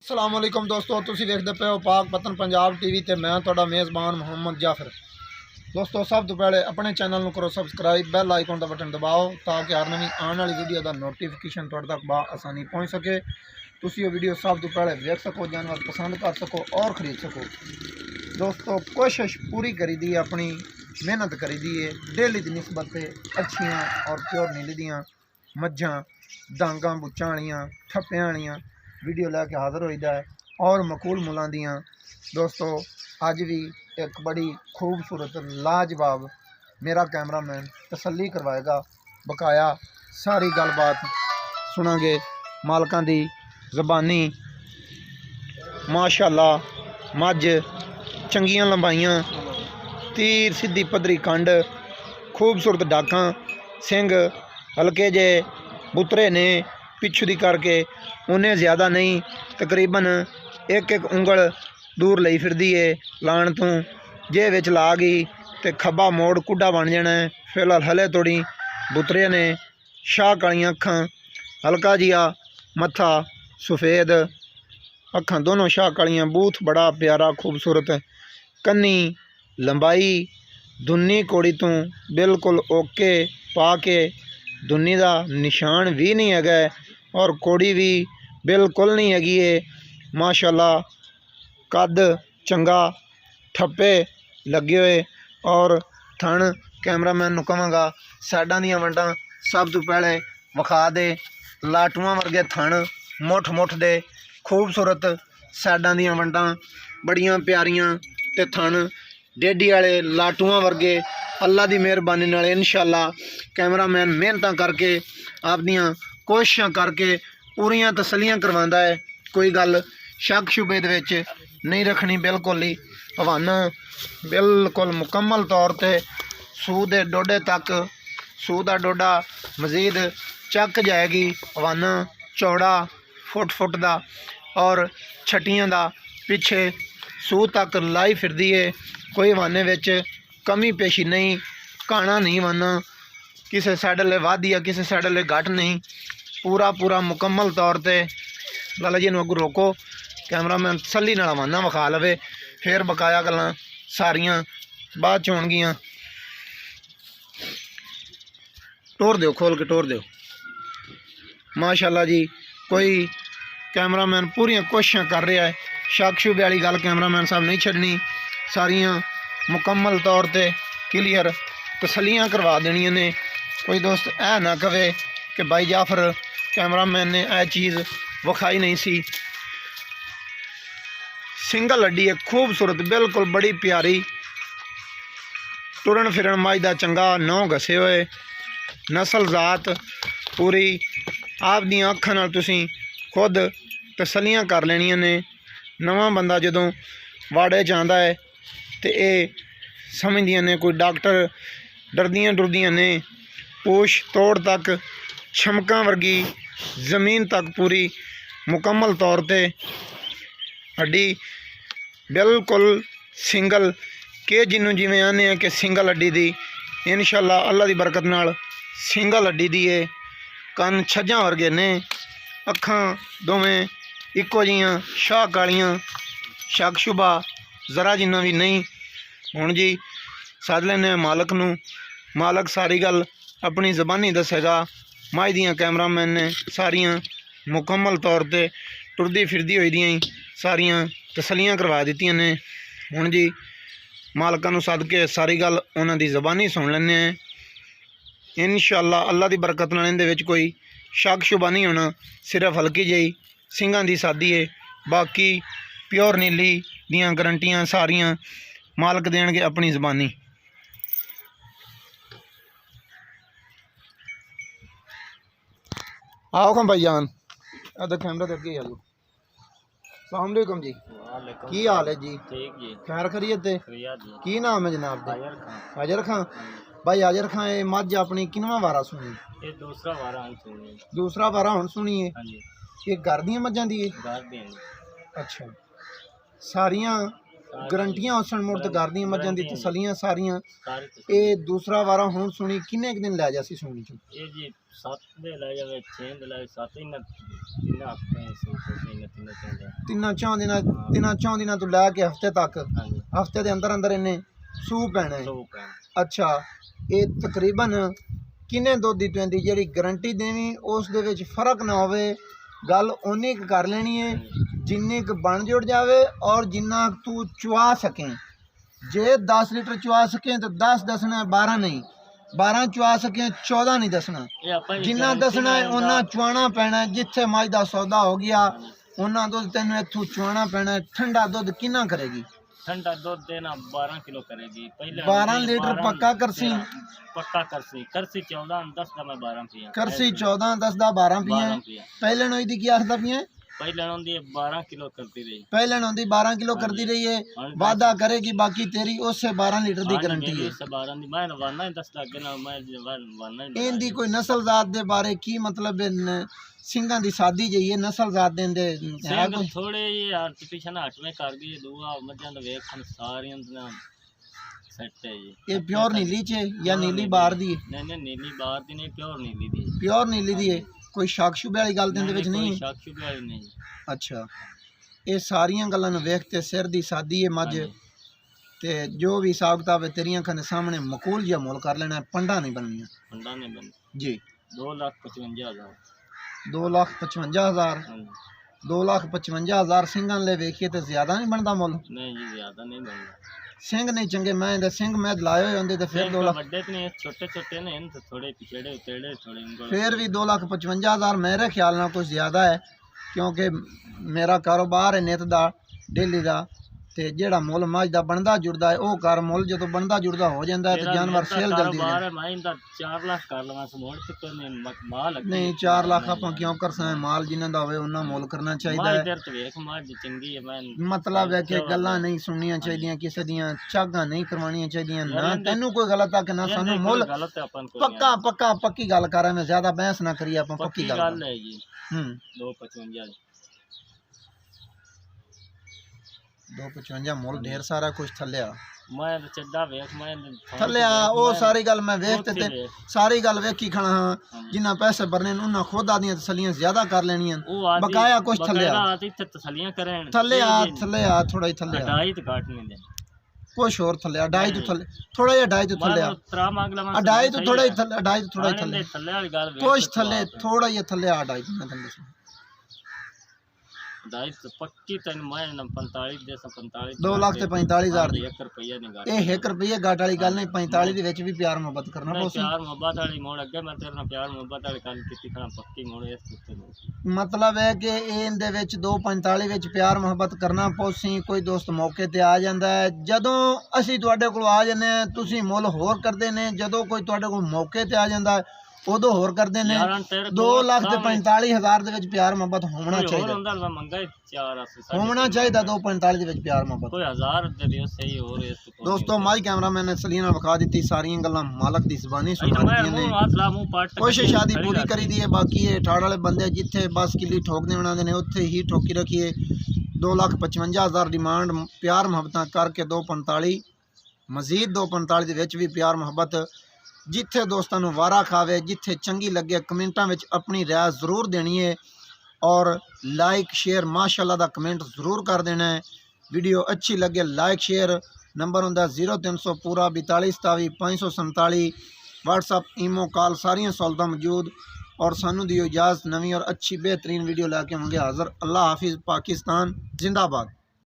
अस्सलाम वालेकुम दोस्तों, तुसी वेखदे पे हो पाक पतन पंजाब टीवी ते मैं तुहाडा मेज़बान मोहम्मद जाफर। दोस्तों, सब तो पहले अपने चैनल को करो सब्सक्राइब, बैल आइकन का बटन दबाओ ताकि हर नवी आने वाली वीडियो का नोटिफिकेशन तुहाडे तक आसानी पहुँच सके। तुसी ये वीडियो सब तो पहले देख सको, जानवर पसंद कर सको और ख़रीद सको। दोस्तों, कोशिश पूरी करी दी है, अपनी मेहनत करी दी है। डेली की निस्बत अच्छियाँ और प्योर नीली दियाँ मझां डांगा बुच्चां वालियां ठप्पियां वालियां वीडियो लैके हाज़र होईदा है और मकूल मुलां दियां। दोस्तों, अज भी एक बड़ी खूबसूरत लाजवाब मेरा कैमरामैन तसल्ली करवाएगा, बकाया सारी गलबात सुनांगे मालकां दी ज़बानी। माशाअल्लाह मझ चंगियां लंबाइयां, तीर सीधी पधरी कंड, खूबसूरत डाकां, सिंग हल्के जे बुतरे ने पिछू दी करके उन्हें ज़्यादा नहीं, तकरीबन एक एक उंगल दूर लई फिरदी है लाण तू। जे विच ला गई तो खब्बा मोड़ कुड्डा बन जाना है। फिलहाल हले थोड़ी बुतरे ने शाह कालियां अखां, हल्का जिहा मत्था सफ़ेद, अखां दोनों शाह कालियां, बूथ बड़ा प्यारा खूबसूरत, कन्नी लंबाई दुन्नी कोड़ी तू बिल्कुल ओके पा के, दुन्नी का निशान भी नहीं है और कोड़ी भी बिल्कुल नहीं हैगी है। माशाअल्लाह कद चंगा, ठप्पे लगे हुए और थण कैमरामैन नूं कहांगा साइडां दीयां वंडां सब तो पहले विखा दे। लाटूआं वर्गे थण मुठ मुठ दे खूबसूरत, साइडां दीयां वंडां बड़ियां प्यारियां ते थण डेडी वाले लाटूआं वर्गे। अल्लाह की मेहरबानी नाल इंशाअल्लाह कैमरामैन मेहनत करके आपदियां कोशिशां करके पूरियां तसलियां करवांदा है। कोई गल शक शुबे दे विच नहीं रखनी, बिल्कुल ही हवाना बिल्कुल मुकम्मल तौर पर सूह दे डोडे तक, सूह का डोडा मजीद चक जाएगी। हवाना चौड़ा फुट फुट का और छटियां का पिछे सूह तक लाई फिरदी है। कोई हवाने विच कमी पेशी नहीं, काना नहीं वाना किसी साइड ले वध या किसी साइड ले घट नहीं, पूरा पूरा मुकम्मल तौर पर। लाला जी अगू रोको, कैमरामैन तसल्ली नाल वाना विखा लवे, फिर बकाया गल्लां सारियां बाद च होणगियां। टोर दो, खोल के टोर दो। माशाअल्लाह जी, कोई कैमरामैन पूरियां कोशिशां कर रहा है, शक शुबे वाली गल कैमरामैन साहब नहीं छड्डनी, सारियां मुकम्मल तौर पर क्लीयर तसलियां करवा देनियां ने। कोई दोस्त ऐ ना कहे कि भाई जाफर कैमरामैन ने यह चीज़ विखाई नहीं सी। सिंगल हड्डी है खूबसूरत, बिल्कुल बड़ी प्यारी, टुरन फिरन मझ दा चंगा, नौ घसे हुए, नस्ल जात पूरी। आप दियां अखां नाल तुसीं खुद तसलियां कर लेनियां ने। नवां बंदा जदों वाड़े च आंदा है तो ये समझदियां ने कोई डॉक्टर, डरदियां डुरदियां ने। पूछ तोड़ तक छमकां वर्गी जमीन तक पूरी मुकम्मल तौर पर हड्डी, बिल्कुल सिंगल के जिन्हों जिमें आने कि सिंगल हड्डी दी। इंशाअल्लाह अल्लाह की बरकत नाल सिंगल हड्डी दी है। कन छज्जां वर्गे ने, अखां दोवें इक्को जिहियां शाह कालियां, शक शुबा जरा जिन्ना भी नहीं। हुण जी सद लैने मालक नूं, मालक सारी गल अपनी ज़बानी दसेगा। मझ दियां कैमरामैन ने सारियां मुकम्मल तौर पर टुरदी फिरदी होई दियां ही सारियां तसलियां करवा दित्तियां ने। हुण जी मालकां नूं सद के सारी गल उन्हां दी ज़बानी सुन लैने हैं। इंशाअल्लाह अल्लाह की बरकत नाल इहदे विच कोई शक शुबा नहीं होना, सिर्फ हल्की जी सिंगां दी सादी है। बाकी प्योर नीली दियां गारंटियां सारियां मालक देणगे अपनी ज़बानी। आओ खम भाई जान, अदर कैमरा दे अगे आलो। अस्सलाम वालेकुम जी, की हाल है जी? ठीक जी, खैर खरीयत है? की नाम है जनाब दे? हाजर खां। भाई हाजर खां, ये मझ अपनी किनवा वारा सुनी? ये दूसरा वारा हम सुनी। दूसरा वारा हुण सुनी है? हाँ जी, ये घर दियां मझां दी है? घर दी। अच्छा, सारियां ਗਰੰਟੀਆਂ ਉਸਣ ਮੁੜ ਤੇ ਕਰਦੀਆਂ ਮੱਝਾਂ ਦੀ ਤਸੱਲੀਆਂ ਸਾਰੀਆਂ। ਸਾਰੀ ਇਹ ਦੂਸਰਾ ਵਾਰਾ ਹੁਣ ਸੁਣੀ ਕਿੰਨੇ ਕੁ ਦਿਨ ਲੈ ਜਾ ਸੀ ਸੁਣੀ ਚ? ਇਹ ਜੀ 7 ਦੇ ਲੈ ਜਾਵੇ 6 ਦੇ ਲੈ 7 ਹੀ ਨਾ 3 ਹਫ਼ਤੇ ਸੀ 3 ਚਾਹੁੰਦੇ। ਤਿੰਨਾਂ ਚੌਂ ਦਿਨਾਂ ਤੋਂ ਲੈ ਕੇ ਹਫਤੇ ਤੱਕ, ਹਾਂਜੀ ਹਫਤੇ ਦੇ ਅੰਦਰ ਅੰਦਰ ਇਹਨੇ ਸੂਹ ਪੈਣਾ ਹੈ। 100 ਪੈਣ। ਅੱਛਾ, ਇਹ ਤਕਰੀਬਨ ਕਿੰਨੇ ਦੁੱਧ ਦੀ ਪੈਂਦੀ? ਜਿਹੜੀ ਗਰੰਟੀ ਦੇਣੀ ਉਸ ਦੇ ਵਿੱਚ ਫਰਕ ਨਾ ਹੋਵੇ, ਗੱਲ ਓਨੀ ਕੁ ਕਰ ਲੈਣੀ ਹੈ ਜਿੰਨੀ ਕੁ ਬਣ ਜੁੜ ਜਾਵੇ ਔਰ ਜਿੰਨਾ ਕੁ ਤੂੰ ਚੁਆ ਸकें। ਜੇ 10 ਲੀਟਰ ਚੁਆ ਸकें ਤਾਂ 10 ਦੱਸਣਾ, 12 ਨਹੀਂ। 12 ਚੁਆ ਸकें 14 ਨਹੀਂ ਦੱਸਣਾ। ਇਹ ਆਪਾਂ ਜੀ ਜਿੰਨਾ ਦੱਸਣਾ ਹੈ ਉਹਨਾਂ ਚੁਆਣਾ ਪੈਣਾ ਹੈ। ਜਿੱਥੇ ਮੱਝ ਦਾ ਸੌਦਾ ਹੋ ਗਿਆ ਉਹਨਾਂ ਦੁੱਧ ਤੈਨੂੰ ਇੱਥੋਂ ਚੁਆਣਾ ਪੈਣਾ ਹੈ। ਠੰਡਾ ਦੁੱਧ ਕਿੰਨਾ ਕਰੇਗੀ? ठंडा दूध देना 12 किलो करेगी। पहले 12 लीटर पक्का करसी? पक्का करसी 14 10 का मैं 12 पिया करसी 14 10 ਦਾ 12 ਪੀਏ। 12 पिया। ਪਹਿਲੇ ਨੂੰ ਇਹਦੀ ਕੀ ਆਖਦਾ ਪੀਏ? पहले होंदी 12 किलो करती रही। ਪਹਿਲੇ ਨੂੰ ਦੀ 12 ਕਿਲੋ ਕਰਦੀ ਰਹੀ ਹੈ। ਵਾਦਾ ਕਰੇਗੀ ਬਾਕੀ ਤੇਰੀ ਉਸੇ 12 ਲੀਟਰ ਦੀ ਗਾਰੰਟੀ ਹੈ। उससे 12 दी मैं वाना ही 10 लगे ना मैं वाना ही। ਇਹਦੀ ਕੋਈ ਨਸਲ ਜ਼ਾਤ ਦੇ ਬਾਰੇ ਕੀ ਮਤਲਬ ਹੈ? ਸਿੰਘਾਂ ਦੀ ਸਾਦੀ ਜਈ ਹੈ ਨਸਲ ਜ਼ਾਤ ਦੇਂਦੇ ਹੈ ਕੋਈ? थोड़े ये आर्टिफिशियल हट में कर गई दुआ मजां दा वेखन सारियां दा सेट है जी। ਇਹ ਪਿਓਰ ਨੀਲੀ ਚ ਹੈ ਜਾਂ ਨੀਲੀ ਬਾਰ ਦੀ ਹੈ? नहीं नहीं नीली बाहर दी नहीं प्योर नीली दी। ਪਿਓਰ ਨੀਲੀ ਦੀ ਹੈ। ਕੋਈ ਸ਼ੱਕ ਸ਼ੁਬੇ ਵਾਲੀ ਗੱਲ ਦੇ ਵਿੱਚ ਨਹੀਂ ਹੈ? शक शुबे वाली नहीं। ਅੱਛਾ, ਇਹ ਸਾਰੀਆਂ ਗੱਲਾਂ ਨੂੰ ਵੇਖ ਕੇ ਸਿਰ ਦੀ ਸਾਦੀ ਹੈ ਮੱਝ ਤੇ ਜੋ ਵੀ ਹਿਸਾਬ ਕਿਤਾਬ ਹੈ ਤੇਰੀਆਂ ਅੱਖਾਂ ਦੇ ਸਾਹਮਣੇ ਮਕੂਲ ਜਿਹਾ ਮੁੱਲ ਕਰ ਲੈਣਾ ਹੈ। ਪੰਡਾ ਨਹੀਂ ਬਣਨੀਆਂ ठंडा नहीं बन ਜੀ। 2,55,000। 2,55,000 हाँ जी। 2,55,000 ਸਿੰਘਾਂ ਲੈ ਵੇਖੀਏ ਤੇ ਜ਼ਿਆਦਾ ਨਹੀਂ ਬਣਦਾ ਮੁੱਲ? नहीं जी ज्यादा नहीं बनता। ਸਿੰਘ ਨਹੀਂ ਚੰਗੇ ਮੈਂ ਇਹਦੇ ਸਿੰਘ ਮੈਂ ਲਾਏ ਹੋਏ ਹੁੰਦੇ ਤੇ ਫਿਰ 2 ਲੱਖ, बड़े तो नहीं छोटे छोटे ने तो थोड़े पिछड़े उतेड़े थोड़े इनको। ਫਿਰ ਵੀ 2,55,000 ਮੇਰੇ ਖਿਆਲ ਨਾਲ ਕੁਝ ਜ਼ਿਆਦਾ ਹੈ ਕਿਉਂਕਿ ਮੇਰਾ ਕਾਰੋਬਾਰ ਹੈ ਨਿਤ ਦਾ ਡੇਲੀ ਦਾ ਤੇ ਜਿਹੜਾ ਮੁੱਲ ਮੱਝ ਦਾ ਬਣਦਾ ਜੁੜਦਾ ਹੈ ਉਹ ਕਰ ਮੁੱਲ ਜਦੋਂ ਬਣਦਾ ਜੁੜਦਾ ਹੋ ਜਾਂਦਾ ਹੈ ਤੇ ਜਾਨਵਰ ਸੇਲ ਜਲਦੀ बाहर है मैं इनका 4 लाख कर लगा समोड़ के तो नहीं माल लगे। ਨਹੀਂ 4 ਲੱਖ ਆਪਾਂ ਕਿਉਂ ਕਰਸਾਂ? ਮਾਲ ਜਿਨ੍ਹਾਂ ਦਾ ਹੋਵੇ ਉਹਨਾਂ ਮੁੱਲ ਕਰਨਾ ਚਾਹੀਦਾ ਹੈ। इधर तो देख माल चंगी है मैं ਮਤਲਬ ਹੈ ਕਿ ਗੱਲਾਂ ਨਹੀਂ ਸੁਣਨੀਆਂ ਚਾਹੀਦੀਆਂ, ਕਿਸੇ ਦੀਆਂ ਝਾਗਾਂ ਨਹੀਂ ਕਰਵਾਉਣੀਆਂ ਚਾਹੀਦੀਆਂ। ਨਾ ਤੈਨੂੰ ਕੋਈ ਗਲਤ ਆ ਕਿ ਨਾ ਸਾਨੂੰ ਮੁੱਲ गलत है अपन को ਪੱਕਾ ਪੱਕੀ ਗੱਲ ਕਰ ਰਹੇ ਮੈਂ, ਜ਼ਿਆਦਾ ਬਹਿਸ ਨਾ ਕਰੀਏ ਆਪਾਂ, ਪੱਕੀ पक्की ਗੱਲ गल है जी। 2,55 255 ਮੁੱਲ ਢੇਰ ਸਾਰਾ ਕੁਝ ਥੱਲਿਆ मैं तो चड्डा वेख मैं ਥੱਲਿਆ ਉਹ ਸਾਰੀ ਗੱਲ ਮੈਂ ਵੇਖ ਤੇ ਸਾਰੀ ਗੱਲ ਵੇਖੀ ਖਣਾ ਹਾਂ। ਜਿੰਨਾ ਪੈਸੇ ਭਰਨੇ ਨੇ ਉਹਨਾਂ ਖੁਦ ਆਦੀਆਂ ਤਸੱਲੀਆਂ ਜ਼ਿਆਦਾ ਕਰ ਲੈਣੀਆਂ। ਬਕਾਇਆ ਕੁਝ ਥੱਲਿਆ ਇੱਥੇ ਤਸੱਲੀਆਂ ਕਰਨ ਥੱਲਿਆ ਥੋੜਾ ਹੀ ਥੱਲਿਆ ਢਾਈ ਤੇ ਘੱਟ ਨਹੀਂ ਦੇ ਕੁਛ ਹੋਰ ਥੱਲਿਆ 2.5 ਤੋਂ ਥੱਲੇ ਥੋੜਾ ਜਿਹਾ 2.5 ਤੋਂ ਥੱਲਿਆ ਤਰਾ ਮੰਗ ਲਵਾਂ 2.5 ਤੋਂ ਥੋੜਾ ਹੀ ਥੱਲੇ 2.5 ਤੋਂ ਥੋੜਾ ਹੀ ਥੱਲੇ ਥੱਲੇ ਵਾਲੀ ਗੱਲ ਵੇਖ ਕੁਛ ਥੱਲੇ ਥੋੜਾ ਜਿਹਾ ਥੱਲੇ 2.5 ਤੋਂ ਮੈਂ ਤੁਹਾਨੂੰ ਦੱਸਾਂ ढाई तो पक्की तेन मैं 45 दे 45 2 ਲੱਖ ਤੇ 45,000 ਦੀ 1 रुपया नहीं घट। ਇਹ 1 ਰੁਪਏ ਘਾਟ ਵਾਲੀ ਗੱਲ ਨਹੀਂ। 45 ਦੇ ਵਿੱਚ ਵੀ ਪਿਆਰ ਮੁਹੱਬਤ ਕਰਨਾ ਪਊ। प्यार मोहब्बत वाली मोड़ अगे मैं तेरे नाल प्यार मोहब्बत वाली गल कीती खड़ा पक्की मोड़ इस कुत्ते नु ਮਤਲਬ ਹੈ ਕਿ ਇਹਦੇ ਵਿੱਚ 245 ਵਿੱਚ ਪਿਆਰ ਮੁਹੱਬਤ ਕਰਨਾ ਪਊ। ਕੋਈ ਦੋਸਤ ਮੌਕੇ ਤੇ ਆ ਜਾਂਦਾ ਹੈ, ਜਦੋਂ ਅਸੀਂ ਤੁਹਾਡੇ ਕੋਲ ਆ ਜਾਂਦੇ ਹਾਂ ਤੁਸੀਂ ਮੁੱਲ ਹੋਰ ਕਰਦੇ ਨੇ, ਜਦੋਂ ਕੋਈ ਤੁਹਾਡੇ ਕੋਲ ਮੌਕੇ ਤੇ ਆ ਜਾਂਦਾ ਹੈ ਉਦੋਂ ਹੋਰ ਕਰਦੇ ਨੇ। 2 ਲੱਖ ਤੇ 45,000 ਦੇ ਵਿੱਚ ਪਿਆਰ ਮੁਹੱਬਤ ਹੋਣਾ ਚਾਹੀਦਾ। ਹੁੰਦਾ ਮੰਗਾ 4 ਹੋਣਾ ਚਾਹੀਦਾ 245 ਦੇ ਵਿੱਚ ਪਿਆਰ ਮੁਹੱਬਤ। ਕੋਈ 1000 ਦੇ ਦਿਓ ਸਹੀ ਹੋਰ ਇਸ ਤੋਂ ਦੋਸਤੋ ਮਾਈ ਕੈਮਰਾਮੈਨ ਨੇ ਸਲੀਨ ਨਾਲ ਵਿਖਾ ਦਿੱਤੀ ਸਾਰੀਆਂ ਗੱਲਾਂ ਮਾਲਕ ਦੀ ਜ਼ੁਬਾਨੀ ਸੁਣਾ ਦਿੱਤੀਆਂ ਨੇ। ਕੋਸ਼ਿਸ਼ ਆਦੀ ਪੂਰੀ ਕਰੀ ਦੀ ਹੈ। ਬਾਕੀ ਇਹ ਠਾੜ ਵਾਲੇ ਬੰਦੇ ਜਿੱਥੇ ਬਸ ਕਿੱਲੀ ਠੋਕਦੇ ਬਣਾਉਂਦੇ ਨੇ ਉੱਥੇ ਹੀ ਠੋਕੀ ਰੱਖੀਏ। 2,55,000 ਡਿਮਾਂਡ ਪਿਆਰ ਮੁਹੱਬਤਾਂ ਕਰਕੇ 245 ਮਜ਼ੀਦ 245 ਦੇ ਵਿੱਚ ਵੀ ਪਿਆਰ ਮੁਹੱਬਤ। ਜਿੱਥੇ ਦੋਸਤਾਂ ਨੂੰ ਵਾਰਾ ਖਾਵੇ, ਜਿੱਥੇ ਚੰਗੀ ਲੱਗੇ ਕਮੈਂਟਾਂ ਵਿੱਚ ਆਪਣੀ ਰਾਏ ਜ਼ਰੂਰ ਦੇਣੀ ਹੈ ਔਰ ਲਾਈਕ ਸ਼ੇਅਰ ਮਾਸ਼ਾਅੱਲਾ ਦਾ ਕਮੈਂਟ ਜ਼ਰੂਰ ਕਰ ਦੇਣਾ ਹੈ। ਵੀਡੀਓ ਅੱਛੀ ਲੱਗੇ ਲਾਈਕ ਸ਼ੇਅਰ। ਨੰਬਰ ਹੁੰਦਾ 0300 ਪੂਰਾ 42 27 547। WhatsApp ਈਮੋ ਕਾਲ ਸਾਰੀਆਂ ਸਹੂਲਤਾਂ ਮੌਜੂਦ। और सानू दियो इजाज़त। नवी और अच्छी बेहतरीन वीडियो लैके होंगे हाज़िर। अल्लाह हाफिज़। पाकिस्तान जिंदाबाद।